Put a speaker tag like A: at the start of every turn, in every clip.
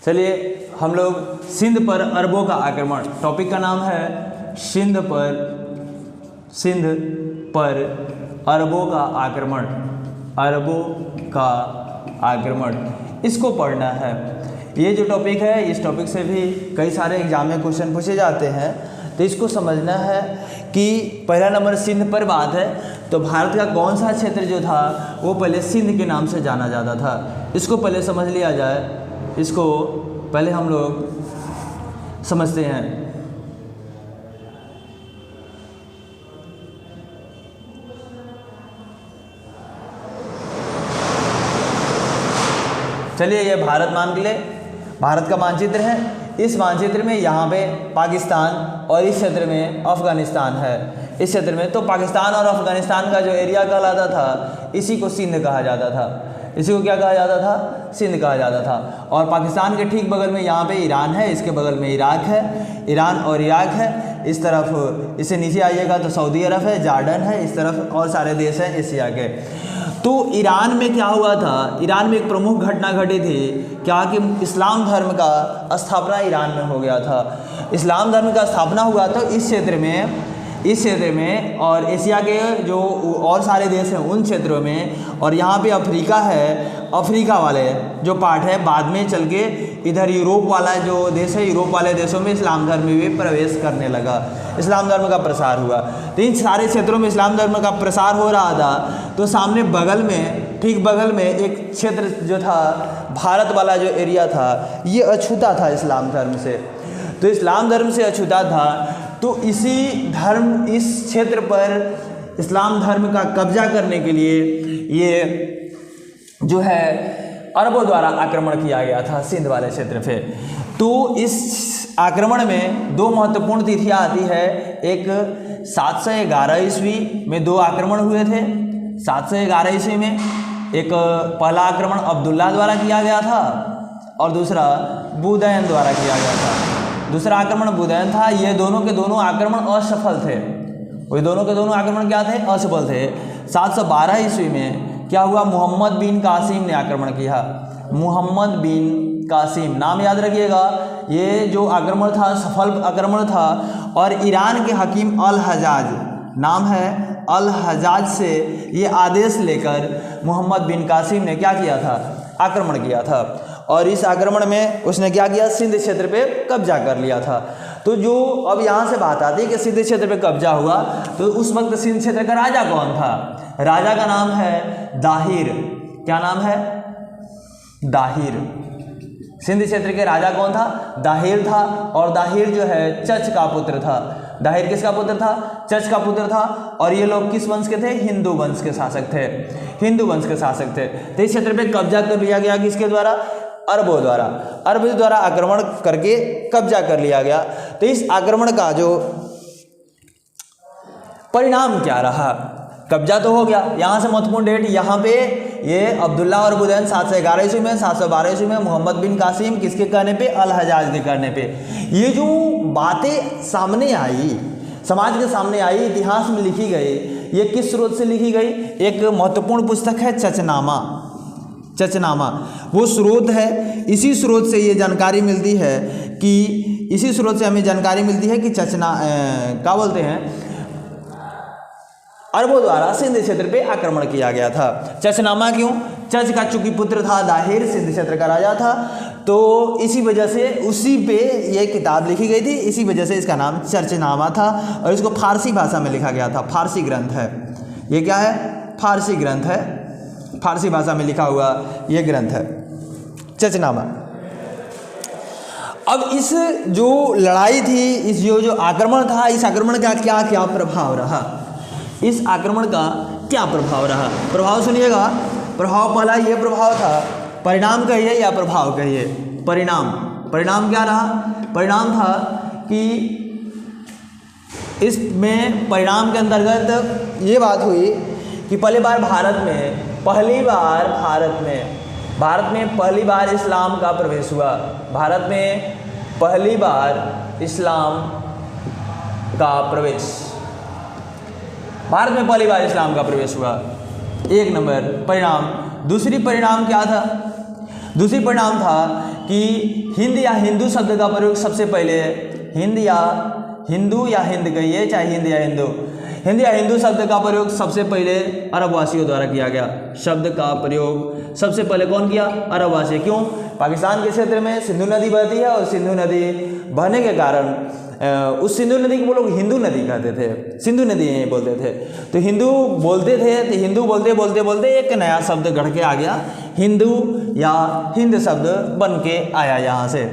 A: चलिए हम लोग सिंध पर अरबों का आक्रमण, टॉपिक का नाम है सिंध पर अरबों का आक्रमण, अरबों का आक्रमण, इसको पढ़ना है। ये जो टॉपिक है, इस टॉपिक से भी कई सारे एग्जाम में क्वेश्चन पूछे जाते हैं, तो इसको समझना है कि पहला नंबर सिंध पर बात है तो भारत का कौन सा क्षेत्र जो था वो पहले सिंध के नाम से जाना जाता था। इसको पहले समझ लिया जाए, इसको पहले हम लोग समझते हैं। चलिए ये भारत मान ले, भारत का मानचित्र है। इस मानचित्र में यहाँ पे पाकिस्तान और इस क्षेत्र में अफगानिस्तान है। इस क्षेत्र में तो पाकिस्तान और अफगानिस्तान का जो एरिया कहलाता था इसी को सिंध कहा जाता था। इसी को क्या कहा जाता था? सिंध कहा जाता था। और पाकिस्तान के ठीक बगल में यहाँ पे ईरान है, इसके बगल में इराक है, ईरान और इराक है। इस तरफ इससे नीचे आइएगा तो सऊदी अरब है, जॉर्डन है, इस तरफ और सारे देश हैं एशिया के। तो ईरान में क्या हुआ था? ईरान में एक प्रमुख घटना घटी थी क्या कि इस्लाम धर्म का स्थापना ईरान में हो गया था। इस्लाम धर्म का स्थापना हुआ तो इस क्षेत्र में और एशिया के जो और सारे देश हैं उन क्षेत्रों में, और यहाँ पे अफ्रीका है, अफ्रीका वाले जो पार्ट है बाद में चल के इधर यूरोप वाला जो देश है, यूरोप वाले देशों में इस्लाम धर्म भी प्रवेश करने लगा, इस्लाम धर्म का प्रसार हुआ। तो इन सारे क्षेत्रों में इस्लाम धर्म का प्रसार हो रहा था। तो सामने बगल में, ठीक बगल में एक क्षेत्र जो था, भारत वाला जो एरिया था, ये अछूता था इस्लाम धर्म से। तो इस्लाम धर्म से अछूता था, तो इस क्षेत्र पर इस्लाम धर्म का कब्जा करने के लिए ये जो है अरबों द्वारा आक्रमण किया गया था सिंध वाले क्षेत्र पे। तो इस आक्रमण में दो महत्वपूर्ण तिथियां आती है। एक 711 ईस्वी में दो आक्रमण हुए थे। 711 ईस्वी में एक पहला आक्रमण अब्दुल्ला द्वारा किया गया था और दूसरा बुदैन द्वारा किया गया था। दूसरा आक्रमण बुदैन था। ये दोनों के दोनों आक्रमण असफल थे। वो दोनों के दोनों आक्रमण क्या थे? असफल थे। 712 ईस्वी में क्या हुआ? मोहम्मद बिन कासिम ने आक्रमण किया। मोहम्मद बिन कासिम, नाम याद रखिएगा। ये जो आक्रमण था सफल आक्रमण था, और ईरान के हकीम अल हजाज, नाम है अल हजाज, से ये आदेश लेकर मोहम्मद बिन कासिम ने क्या किया था? आक्रमण किया था। और इस आक्रमण में उसने क्या किया? सिंध क्षेत्र पे कब्जा कर लिया था। तो जो अब यहाँ से बात आती है कि सिंध क्षेत्र पे कब्जा हुआ, तो उस वक्त सिंध क्षेत्र का राजा कौन था? राजा का नाम है दाहिर। क्या नाम है? दाहिर। सिंध क्षेत्र के राजा कौन था? दाहिर था। और दाहिर जो है चच का पुत्र था। दाहिर किसका पुत्र था? चच का पुत्र था। और ये लोग किस वंश के थे? हिंदू वंश के शासक थे। हिंदू वंश के शासक थे। तो इस क्षेत्र पे कब्जा कर लिया गया किसके द्वारा? अरबों द्वारा। अरबों द्वारा आक्रमण करके कब्जा कर लिया गया। तो इस आक्रमण का जो परिणाम क्या रहा? कब्जा तो हो गया। यहाँ से महत्वपूर्ण डेट, यहाँ पे ये अब्दुल्ला और बुदैन 711 ईस्वी में, 712 ईस्वी में मोहम्मद बिन कासिम किसके कहने पे? अल हजाज के कहने पे। ये जो बातें सामने आई, समाज के सामने आई, इतिहास में लिखी गई, ये किस स्रोत से लिखी गई? एक महत्वपूर्ण पुस्तक है चचनामा। चचनामा वो स्रोत है। इसी स्रोत से ये जानकारी मिलती है कि, इसी स्रोत से हमें जानकारी मिलती है कि क्या बोलते हैं, अरबों द्वारा सिंध क्षेत्र पे आक्रमण किया गया था। चचनामा क्यों? चच का चूंकि पुत्र था दाहिर, सिंध क्षेत्र का राजा था, तो इसी वजह से उसी पे ये किताब लिखी गई थी। इसी वजह से इसका नाम चचनामा था। और इसको फारसी भाषा में लिखा गया था। फारसी ग्रंथ है ये। क्या है? फारसी ग्रंथ है। फारसी भाषा में लिखा हुआ ये ग्रंथ है चचनामा। अब इस जो लड़ाई थी, इस जो आक्रमण था, इस आक्रमण का क्या क्या प्रभाव रहा? इस आक्रमण का क्या प्रभाव रहा? प्रभाव सुनिएगा। प्रभाव पहला ये प्रभाव था, परिणाम कहिए या प्रभाव कहिए? परिणाम। परिणाम क्या रहा? परिणाम था कि इसमें परिणाम के अंतर्गत ये बात हुई कि पहली बार भारत में पहली बार इस्लाम का प्रवेश हुआ। भारत में पहली बार इस्लाम का प्रवेश, भारत में पहली बार इस्लाम का प्रवेश हुआ। एक नंबर परिणाम। दूसरी परिणाम क्या था? दूसरी परिणाम था कि हिंद या हिंदू शब्द का प्रयोग सबसे पहले हिंद या हिंद कहिए, चाहे हिंद या हिंदू शब्द का प्रयोग सबसे पहले अरबवासियों द्वारा किया गया। शब्द का प्रयोग सबसे पहले कौन किया? अरबवासी। क्यों? पाकिस्तान के क्षेत्र में सिंधु नदी बहती है और सिंधु नदी बहने के कारण उस सिंधु नदी को वो लोग हिंदू नदी कहते थे, सिंधु नदी नहीं बोलते थे। तो हिंदू बोलते थे, तो हिंदू बोलते बोलते एक नया शब्द गढ़ के आ गया, हिंदू या हिंद शब्द बन के आया यहाँ से।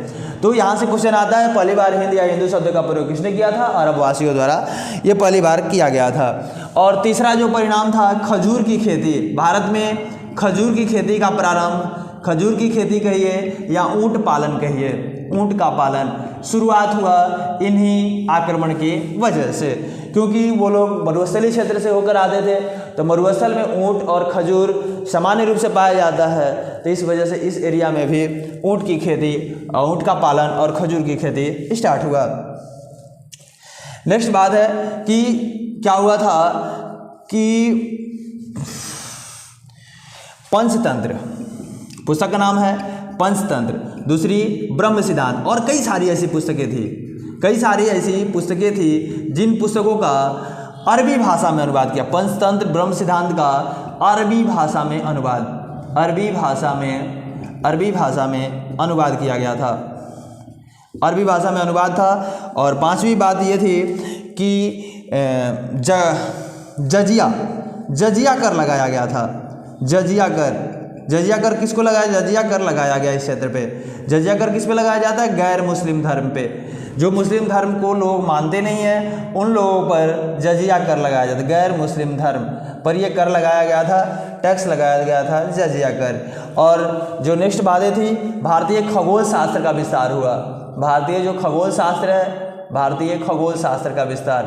A: तो यहाँ से क्वेश्चन आता है, पहली बार हिंद या हिंदू शब्द का प्रयोग किसने किया था? अरबवासियों द्वारा ये पहली बार किया गया था। और तीसरा जो परिणाम था, खजूर की खेती। भारत में खजूर की खेती का प्रारंभ, खजूर की खेती कहिए या ऊंट पालन कहिए, ऊंट का पालन शुरुआत हुआ इन्हीं आक्रमण की वजह से, क्योंकि वो लोग मरुस्थलीय क्षेत्र से होकर आते थे, तो मरुस्थल में ऊंट और खजूर सामान्य रूप से पाया जाता है, तो इस वजह से इस एरिया में भी ऊंट की खेती, ऊंट का पालन और खजूर की खेती स्टार्ट हुआ। नेक्स्ट बात है कि क्या हुआ था कि पंचतंत्र, पुस्तक का नाम है पंचतंत्र, दूसरी ब्रह्म सिद्धांत, और कई सारी ऐसी पुस्तकें थी, कई सारी ऐसी पुस्तकें थी जिन पुस्तकों का अरबी भाषा में अनुवाद किया। पंचतंत्र, ब्रह्म सिद्धांत का अरबी भाषा में अनुवाद, अरबी भाषा में अनुवाद किया गया था, अरबी भाषा में अनुवाद था। और पांचवी बात ये थी कि जजिया कर लगाया गया था, जजिया कर किसको लगाया? जजिया कर लगाया गया इस क्षेत्र पे। जजिया कर किस पे लगाया जाता है? गैर मुस्लिम धर्म पे। जो मुस्लिम धर्म को लोग मानते नहीं हैं उन लोगों पर जजिया कर लगाया जाता है, गैर मुस्लिम धर्म पर ये कर लगाया गया था, टैक्स लगाया गया था, जजिया कर। और जो नेक्स्ट बातें थी, भारतीय खगोल शास्त्र का विस्तार हुआ। भारतीय जो खगोल शास्त्र है, भारतीय खगोल शास्त्र का विस्तार,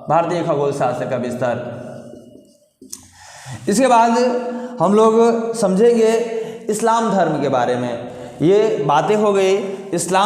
A: भारतीय खगोल शास्त्र का विस्तार। इसके बाद हम लोग समझेंगे इस्लाम धर्म के बारे में। ये बातें हो गई इस्लाम